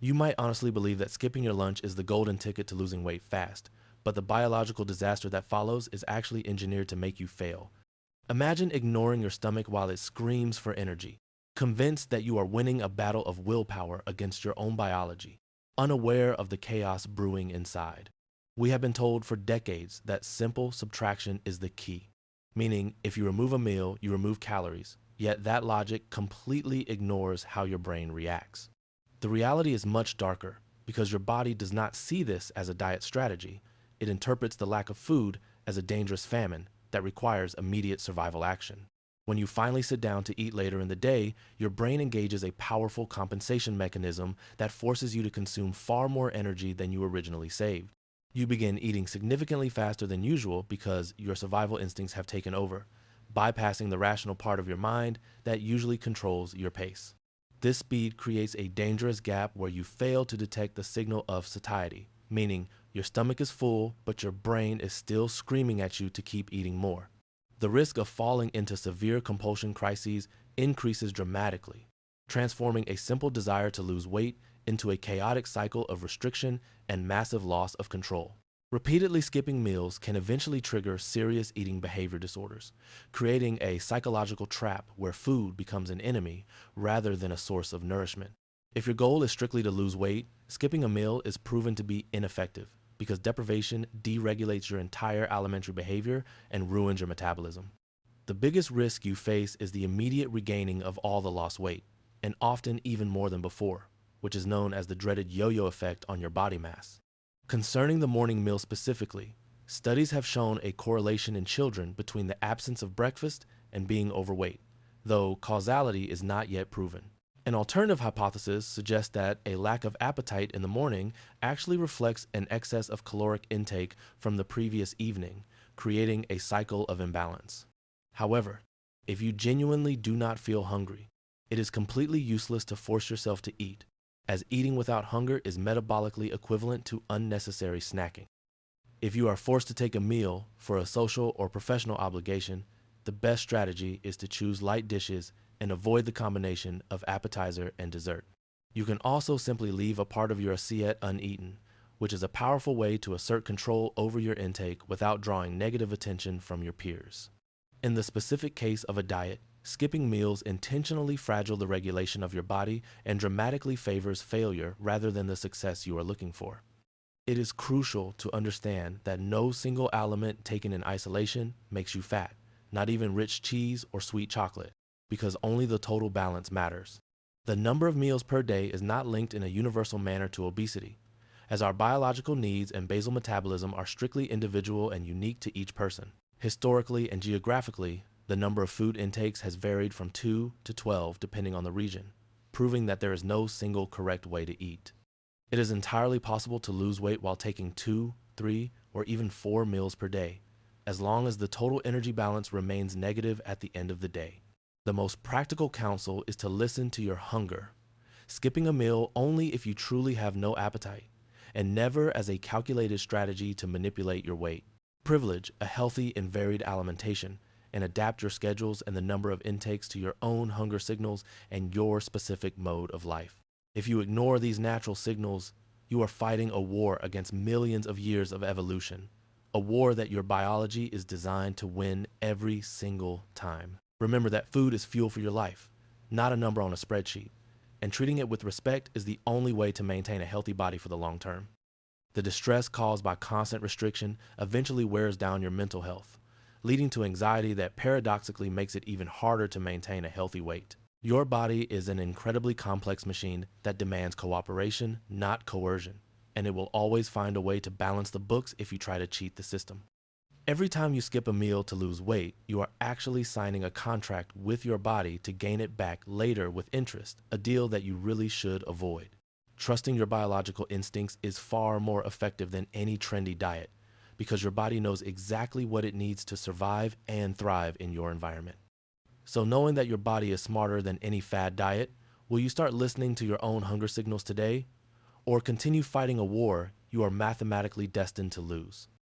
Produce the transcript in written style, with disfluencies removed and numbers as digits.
You might honestly believe that skipping your lunch is the golden ticket to losing weight fast, but the biological disaster that follows is actually engineered to make you fail. Imagine ignoring your stomach while it screams for energy, convinced that you are winning a battle of willpower against your own biology, unaware of the chaos brewing inside. We have been told for decades that simple subtraction is the key, meaning if you remove a meal, you remove calories, yet that logic completely ignores how your brain reacts. The reality is much darker because your body does not see this as a diet strategy. It interprets the lack of food as a dangerous famine that requires immediate survival action. When you finally sit down to eat later in the day, your brain engages a powerful compensation mechanism that forces you to consume far more energy than you originally saved. You begin eating significantly faster than usual because your survival instincts have taken over, bypassing the rational part of your mind that usually controls your pace. This speed creates a dangerous gap where you fail to detect the signal of satiety, meaning your stomach is full, but your brain is still screaming at you to keep eating more. The risk of falling into severe compulsion crises increases dramatically, transforming a simple desire to lose weight into a chaotic cycle of restriction and massive loss of control. Repeatedly skipping meals can eventually trigger serious eating behavior disorders, creating a psychological trap where food becomes an enemy rather than a source of nourishment. If your goal is strictly to lose weight, skipping a meal is proven to be ineffective because deprivation deregulates your entire alimentary behavior and ruins your metabolism. The biggest risk you face is the immediate regaining of all the lost weight, and often even more than before, which is known as the dreaded yo-yo effect on your body mass. Concerning the morning meal specifically, studies have shown a correlation in children between the absence of breakfast and being overweight, though causality is not yet proven. An alternative hypothesis suggests that a lack of appetite in the morning actually reflects an excess of caloric intake from the previous evening, creating a cycle of imbalance. However, if you genuinely do not feel hungry, it is completely useless to force yourself to eat, as eating without hunger is metabolically equivalent to unnecessary snacking. If you are forced to take a meal for a social or professional obligation, the best strategy is to choose light dishes and avoid the combination of appetizer and dessert. You can also simply leave a part of your assiette uneaten, which is a powerful way to assert control over your intake without drawing negative attention from your peers. In the specific case of a diet, skipping meals intentionally fragile the regulation of your body and dramatically favors failure rather than the success you are looking for. It is crucial to understand that no single element taken in isolation makes you fat, not even rich cheese or sweet chocolate, because only the total balance matters. The number of meals per day is not linked in a universal manner to obesity, as our biological needs and basal metabolism are strictly individual and unique to each person. Historically and geographically, the number of food intakes has varied from 2 to 12 depending on the region, proving that there is no single correct way to eat. It is entirely possible to lose weight while taking 2, 3, or even 4 meals per day, as long as the total energy balance remains negative at the end of the day. The most practical counsel is to listen to your hunger, skipping a meal only if you truly have no appetite, and never as a calculated strategy to manipulate your weight. Privilege a healthy and varied alimentation, and adapt your schedules and the number of intakes to your own hunger signals and your specific mode of life. If you ignore these natural signals, you are fighting a war against millions of years of evolution, a war that your biology is designed to win every single time. Remember that food is fuel for your life, not a number on a spreadsheet, and treating it with respect is the only way to maintain a healthy body for the long term. The distress caused by constant restriction eventually wears down your mental health, leading to anxiety that paradoxically makes it even harder to maintain a healthy weight. Your body is an incredibly complex machine that demands cooperation, not coercion, and it will always find a way to balance the books if you try to cheat the system. Every time you skip a meal to lose weight, you are actually signing a contract with your body to gain it back later with interest, a deal that you really should avoid. Trusting your biological instincts is far more effective than any trendy diet, because your body knows exactly what it needs to survive and thrive in your environment. So knowing that your body is smarter than any fad diet, will you start listening to your own hunger signals today, or continue fighting a war you are mathematically destined to lose?